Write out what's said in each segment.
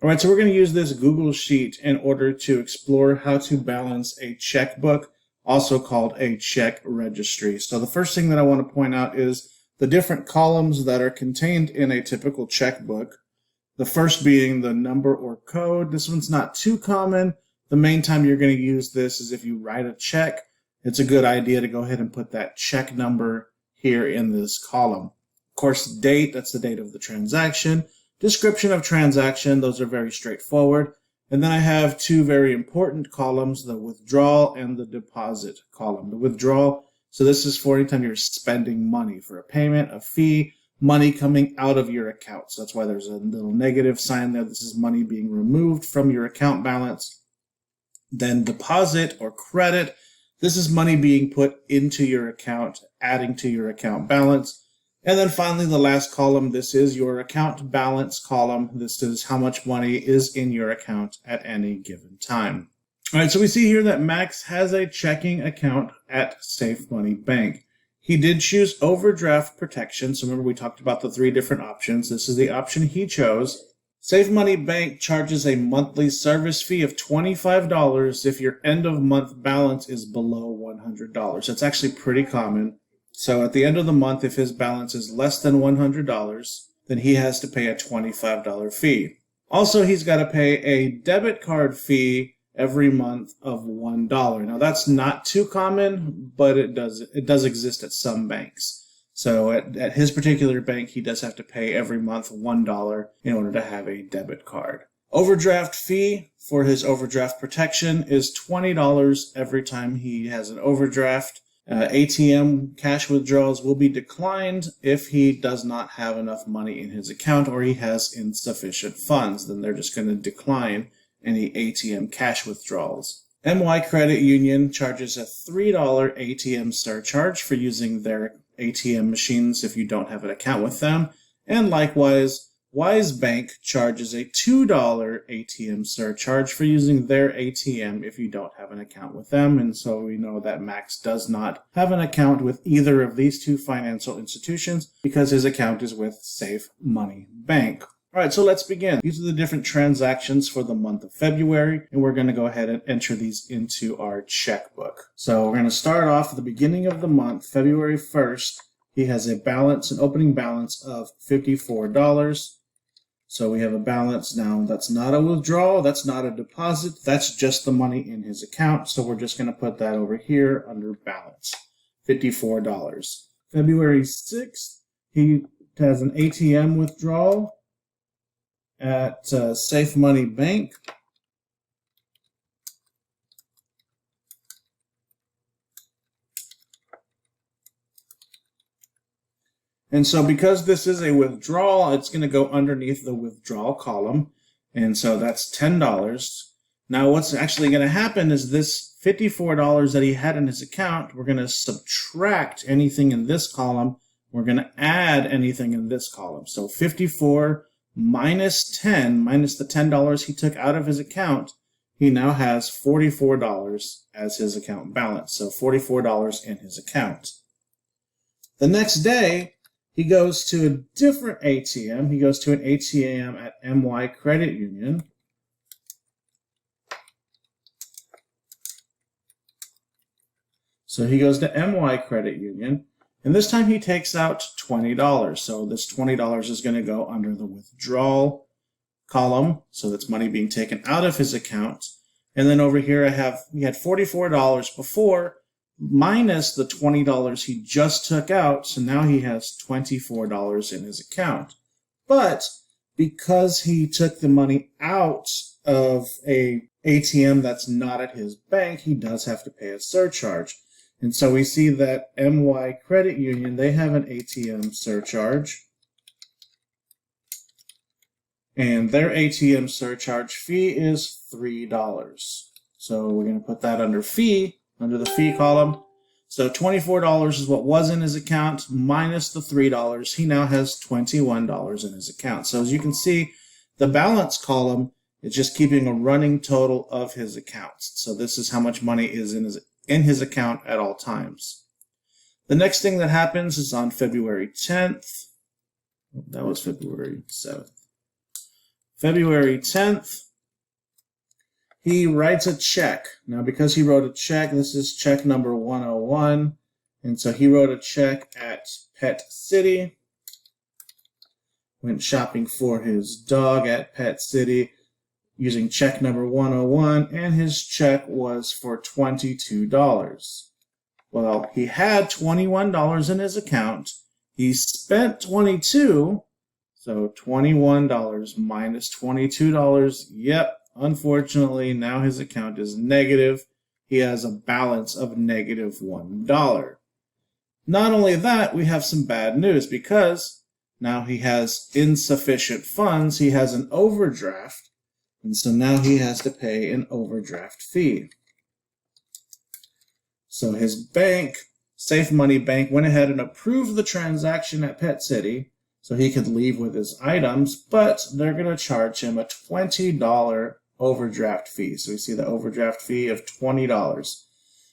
All right, so we're going to use this Google Sheet in order to explore how to balance a checkbook, also called a check registry. So the first thing that I want to point out is the different columns that are contained in a typical checkbook. The first being the number or code. This one's not too common. The main time you're going to use this is if you write a check. It's a good idea to go ahead and put that check number here in this column. Of course, date, that's the date of the transaction. Description of transaction, those are very straightforward. And then I have two very important columns, the withdrawal and the deposit column. The withdrawal, so this is for anytime you're spending money for a payment, a fee, money coming out of your account. So that's why there's a little negative sign there. This is money being removed from your account balance. Then deposit or credit, this is money being put into your account, adding to your account balance. And then finally, the last column, this is your account balance column. This is how much money is in your account at any given time. All right, so we see here that Max has a checking account at Safe Money Bank. He did choose overdraft protection. So remember, we talked about the three different options. This is the option he chose. Safe Money Bank charges a monthly service fee of $25 if your end of month balance is below $100. That's actually pretty common. So at the end of the month, if his balance is less than $100, then he has to pay a $25 fee. Also, he's got to pay a debit card fee every month of $1. Now, that's not too common, but it does exist at some banks. So at his particular bank, he does have to pay every month $1 in order to have a debit card. Overdraft fee for his overdraft protection is $20 every time he has an overdraft. ATM cash withdrawals will be declined if he does not have enough money in his account or he has insufficient funds. Then they're just going to decline any ATM cash withdrawals. MY Credit Union charges a $3 ATM surcharge for using their ATM machines if you don't have an account with them. And likewise, Wise Bank charges a $2 ATM surcharge for using their ATM if you don't have an account with them. And so we know that Max does not have an account with either of these two financial institutions because his account is with Safe Money Bank. All right, so let's begin. These are the different transactions for the month of February, and we're going to go ahead and enter these into our checkbook. So we're going to start off at the beginning of the month, February 1st. He has a balance, an opening balance of $54. So we have a balance now. That's not a withdrawal. That's not a deposit. That's just the money in his account. So we're just going to put that over here under balance, $54. February 6th, he has an ATM withdrawal at Safe Money Bank. And so because this is a withdrawal, it's going to go underneath the withdrawal column. And so that's $10. Now what's actually going to happen is this $54 that he had in his account, we're going to subtract anything in this column. We're going to add anything in this column. So 54 minus 10, minus the $10 he took out of his account, he now has $44 as his account balance. So $44 in his account. The next day, he goes to a different ATM. He goes to an ATM at MY Credit Union. So he goes to MY Credit Union, and this time he takes out $20. So this $20 is going to go under the withdrawal column. So that's money being taken out of his account. And then over here he had $44 before, minus the $20 he just took out, so now he has $24 in his account. But because he took the money out of a ATM that's not at his bank, he does have to pay a surcharge. And so we see that MY Credit Union, they have an ATM surcharge. And their ATM surcharge fee is $3. So we're going to put that under fee, under the fee column. So $24 is what was in his account minus the $3. He now has $21 in his account. So as you can see, the balance column is just keeping a running total of his accounts. So this is how much money is in his account at all times. The next thing that happens is on February 10th. That was February 7th. February 10th, he writes a check. Now, because he wrote a check, this is check number 101. And so he wrote a check at Pet City, went shopping for his dog at Pet City using check number 101, and his check was for $22. Well, he had $21 in his account. He spent $22, so $21 minus $22. Yep, unfortunately, now his account is negative. He has a balance of negative $1. Not only that, we have some bad news because now he has insufficient funds. He has an overdraft, and so now he has to pay an overdraft fee. So his bank, Safe Money Bank, went ahead and approved the transaction at Pet City so he could leave with his items, but they're going to charge him a $20 overdraft fee. So we see the overdraft fee of $20.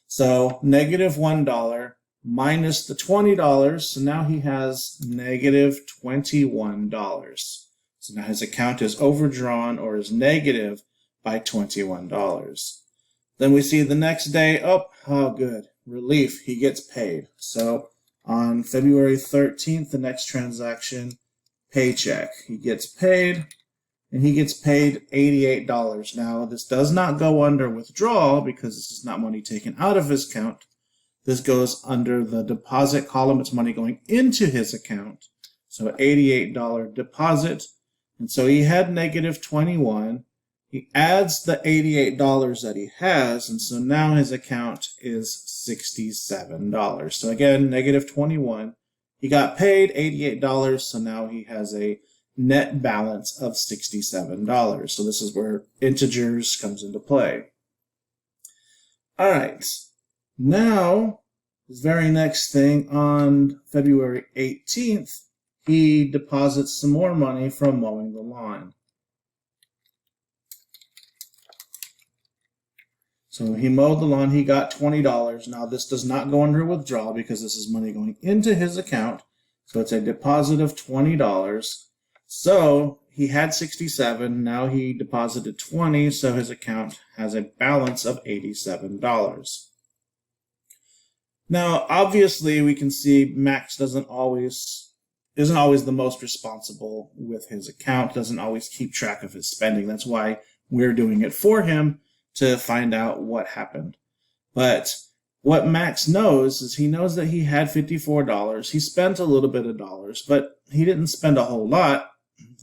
So negative $1 minus the $20, so now he has negative $21. So now his account is overdrawn or is negative by $21. Then we see the next day, oh good, relief, he gets paid. So on February 13th, the next transaction, paycheck. He gets paid, and he gets paid $88. Now, this does not go under withdrawal because this is not money taken out of his account. This goes under the deposit column. It's money going into his account. So $88 deposit. And so he had negative 21. He adds the $88 that he has, and so now his account is $67. So again, negative 21. He got paid $88, so now he has a net balance of $67. So this is where integers comes into play. All right. Now, this very next thing, on February 18th, he deposits some more money from mowing the lawn. So he mowed the lawn, he got $20. Now this does not go under withdrawal because this is money going into his account. So it's a deposit of $20. So he had $67, now he deposited $20, so his account has a balance of $87. Now, obviously, we can see Max isn't always the most responsible with his account, doesn't always keep track of his spending. That's why we're doing it for him to find out what happened. But what Max knows is he knows that he had $54. He spent a little bit of dollars, but he didn't spend a whole lot.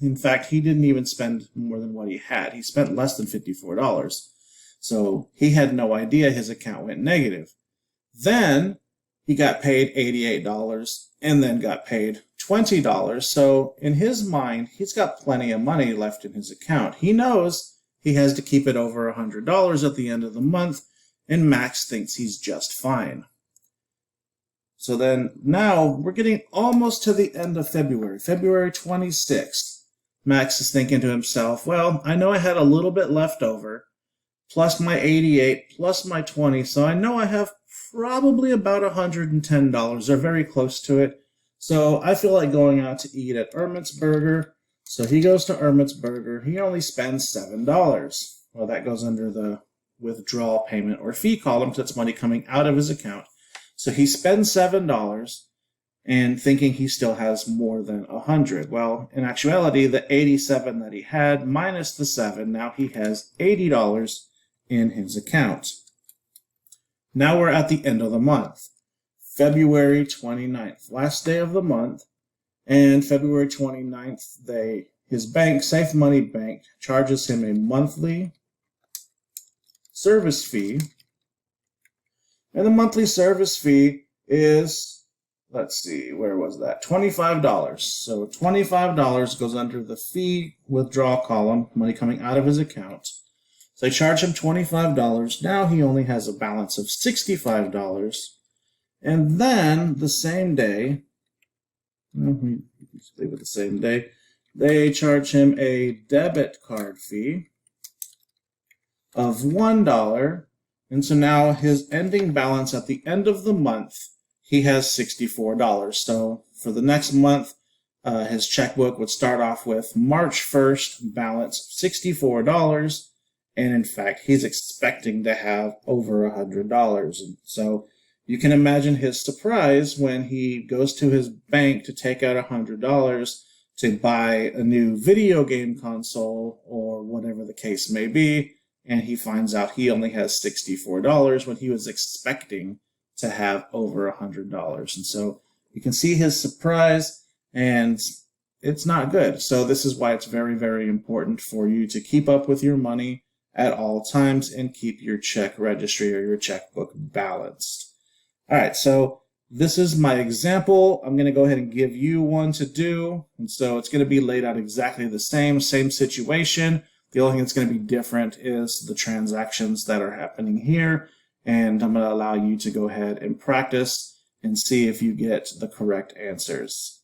In fact, he didn't even spend more than what he had. He spent less than $54. So he had no idea his account went negative. Then he got paid $88 and then got paid $20. So in his mind, he's got plenty of money left in his account. He knows he has to keep it over $100 at the end of the month, and Max thinks he's just fine. So then now we're getting almost to the end of February, February 26th. Max is thinking to himself, well, I know I had a little bit left over, plus my 88, plus my 20, so I know I have probably about $110, or very close to it. So I feel like going out to eat at Ermenc's Burger. So he goes to Ermenc's Burger. He only spends $7. Well, that goes under the withdrawal payment or fee column, so that's money coming out of his account. So he spends $7 and thinking he still has more than 100. Well, in actuality, the 87 that he had minus the 7, now he has $80 in his account. Now we're at the end of the month, February 29th, last day of the month. And February 29th, his bank, Safe Money Bank, charges him a monthly service fee. And the monthly service fee is, let's see, where was that? $25. So $25 goes under the fee withdrawal column, money coming out of his account. So they charge him $25. Now he only has a balance of $65. And then the same day, leave it the same day, they charge him a debit card fee of $1. And so now his ending balance at the end of the month, he has $64. So for the next month, his checkbook would start off with March 1st, balance $64. And in fact, he's expecting to have over $100. And so you can imagine his surprise when he goes to his bank to take out $100 to buy a new video game console or whatever the case may be. And he finds out he only has $64 when he was expecting to have over $100. And so you can see his surprise, and it's not good. So this is why it's very, very important for you to keep up with your money at all times and keep your check registry or your checkbook balanced. All right, so this is my example. I'm going to go ahead and give you one to do. And so it's going to be laid out exactly the same situation. The only thing that's going to be different is the transactions that are happening here. And I'm going to allow you to go ahead and practice and see if you get the correct answers.